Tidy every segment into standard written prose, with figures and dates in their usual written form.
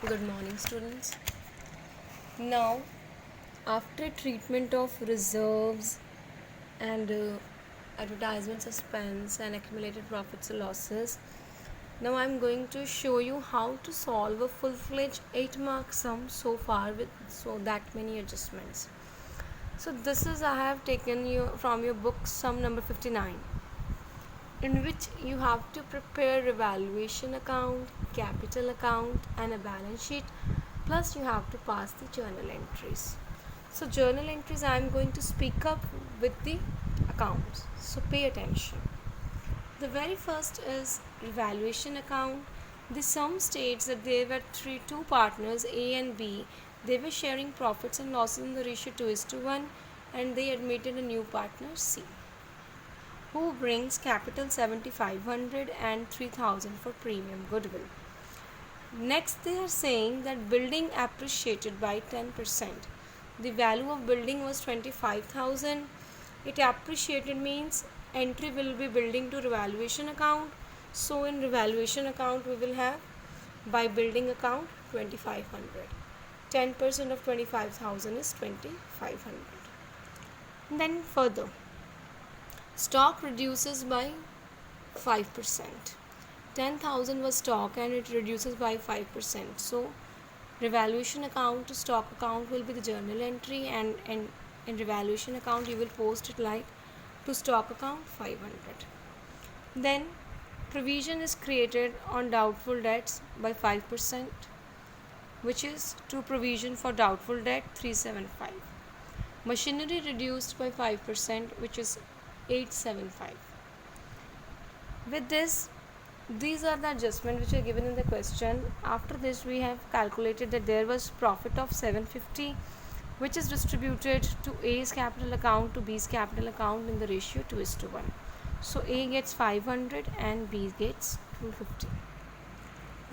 Good morning, students. Now, after treatment of reserves and advertisement suspense and accumulated profits or losses, now I'm going to show you how to solve a full-fledged 8-mark sum so far with so that many adjustments. So this is I have taken you from your book sum number 59, in which you have to prepare revaluation account, capital account and a balance sheet, plus you have to pass the journal entries. So journal entries I am going to speak up with the accounts, so pay attention. The very first is revaluation account. The sum states that there were two partners, A and B. They were sharing profits and losses in the ratio 2:1, and they admitted a new partner, C, who brings capital 7,500 and 3,000 for premium goodwill. Next, they are saying that building appreciated by 10%. The value of building was 25,000. It appreciated means entry will be building to revaluation account. So in revaluation account we will have by building account 2,500. 10% of 25,000 is 2,500. Then further, stock reduces by 5%. 10,000 was stock and it reduces by 5%. So revaluation account to stock account will be the journal entry, and in revaluation account you will post it like to stock account 500. Then provision is created on doubtful debts by 5%, which is to provision for doubtful debt 375. Machinery reduced by 5%, which is 875. With this, these are the adjustments which are given in the question. After this, we have calculated that there was profit of 750, which is distributed to A's capital account to B's capital account in the ratio 2:1. So A gets 500 and B gets 250.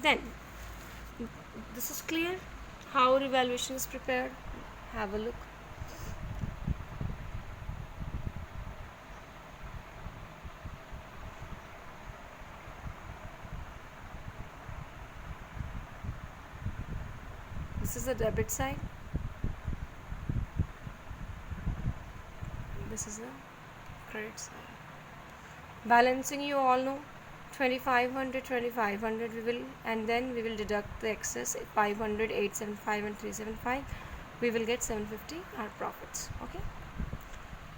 Then, this is clear how revaluation is prepared. Have a look. This is the debit side. This is the credit side. Balancing, you all know, 2,500 we will, and then we will deduct the excess 500, 875 and 375. We will get 750 our profits. Okay.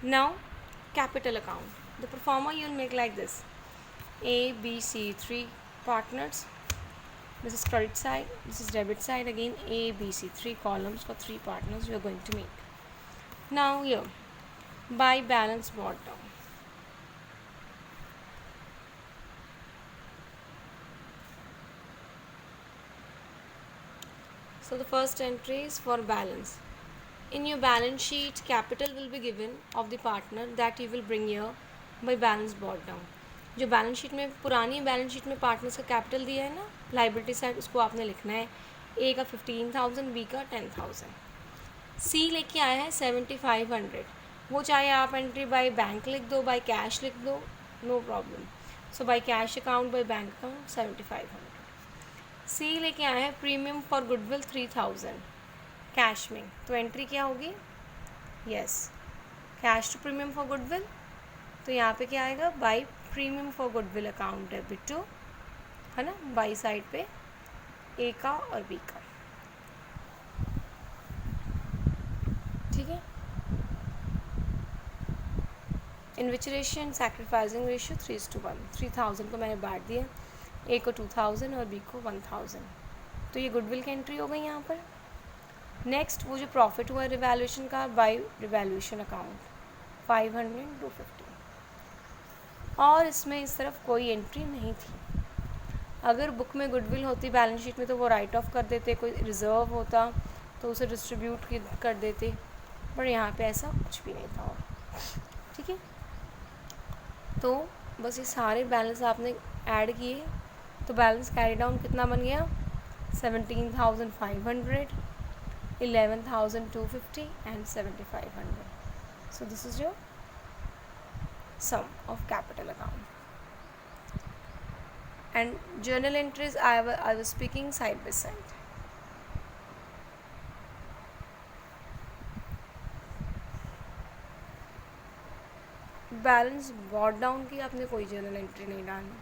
Now capital account. The pro forma you will make like this: A, B, C, 3 partners. This is credit side, this is debit side. Again A, B, C, 3 columns for 3 partners we are going to make. Now here, by balance brought down. So the first entry is for balance. In your balance sheet, capital will be given of the partner that you will bring here by balance brought down. जो balance sheet में पुरानी balance sheet में partners का capital दिया है ना, liability side, उसको आपने लिखना है. ए का 15,000, बी का 10,000. सी लेके आया है 7,500. वो चाहे आप एंट्री बाय बैंक लिख दो, बाय कैश लिख दो, no problem. So by cash account, by bank account 7,500. C लेके आया है प्रीमियम फॉर गुडविल 3,000 कैश में, तो एंट्री क्या होगी? Yes, cash to premium for goodwill. तो यहाँ पे क्या आएगा? By premium for goodwill account debit to, है ना, बाई साइड पे ए का और बी का. ठीक है. In which ratio? In sacrificing ratio 3:1. 3,000 को मैंने बांट दिया, ए को 2,000 और बी को 1,000. तो ये गुडविल की एंट्री हो गई यहाँ पर. नेक्स्ट, वो जो प्रॉफिट हुआ रिवैल्यूएशन का बाय रिवैल्यूएशन अकाउंट 500 250. और इसमें इस तरफ कोई एंट्री नहीं थी. अगर बुक में गुडविल होती बैलेंस शीट में तो वो राइट ऑफ कर देते, कोई रिजर्व होता तो उसे डिस्ट्रीब्यूट कर देते, पर यहाँ पे ऐसा कुछ भी नहीं था. ठीक है. तो बस ये सारे बैलेंस आपने ऐड किए तो बैलेंस कैरी डाउन कितना बन गया? 17,500, 11,250 and 7,500. So this is your sum of capital account. And journal entries I was speaking side by side. Balance brought down की आपने कोई जर्नल एंट्री नहीं डालनी.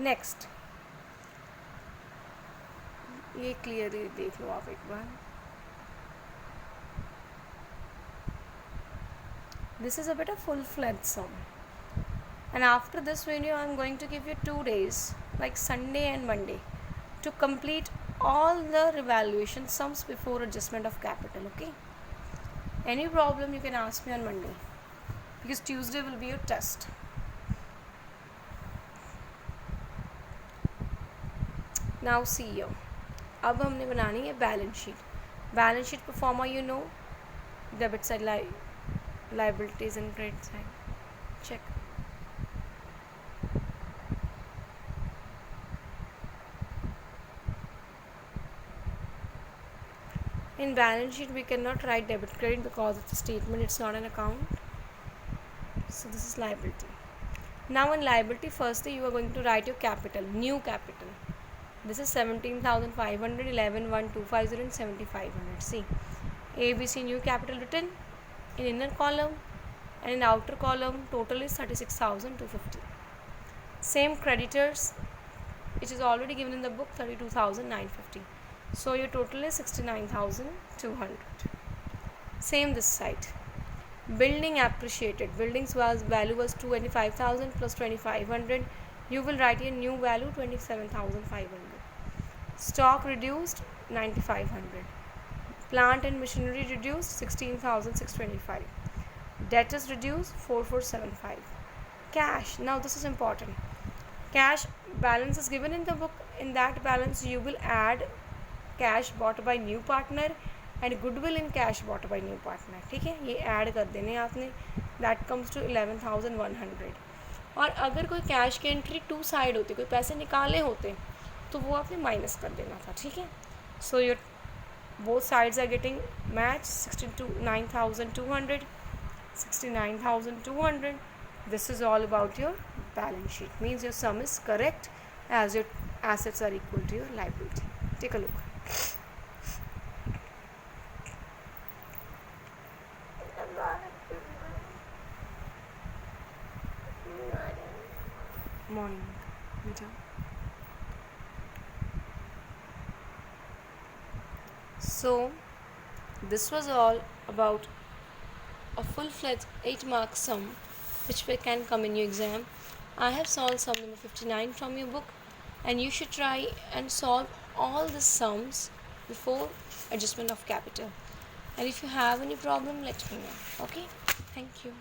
नेक्स्ट, ये क्लियरली देख लो आप एक बार. This is a bit of full-fledged sum. And after this video, I'm going to give you 2 days, like Sunday and Monday, to complete all the revaluation sums before adjustment of capital, okay? Any problem you can ask me on Monday, because Tuesday will be your test. Now see here. अब हमने बनानी है balance sheet. Balance sheet pro forma you know, debit side liabilities and credit side. Check. In balance sheet we cannot write debit credit because it's a statement, it's not an account. So this is liability. Now in liability, firstly you are going to write your capital, new capital. This is 17,500, 11,1,250 and 7,500. See, ABC new capital written in inner column, and in outer column total is 36,250. Same creditors, it is already given in the book, 32,950. So your total is 69,200. Same this side. Building appreciated, buildings value was 25,000 plus 2,500. You will write a new value 27,500. Stock reduced 9,500. Plant and machinery reduced 16,625. Debtors reduced 4,475. Cash, now this is important. Cash balance is given in the book. In that balance you will add cash bought by new partner and goodwill in cash bought by new partner. ठीक है, ये add कर देने आपने. That comes to 11,100. और अगर कोई cash की एंट्री 2 साइड होती, कोई पैसे निकाले होते, तो वो आपने माइनस कर देना था. ठीक है, so your both sides are getting match. 69,200, 69,200. This is all about your balance sheet. Means your sum is correct as your assets are equal to your liability. Take a look. Morning, beta. So this was all about a full-fledged 8-mark sum which can come in your exam. I have solved sum number 59 from your book, and you should try and solve all the sums before adjustment of capital. And if you have any problem, let me know. Okay, thank you.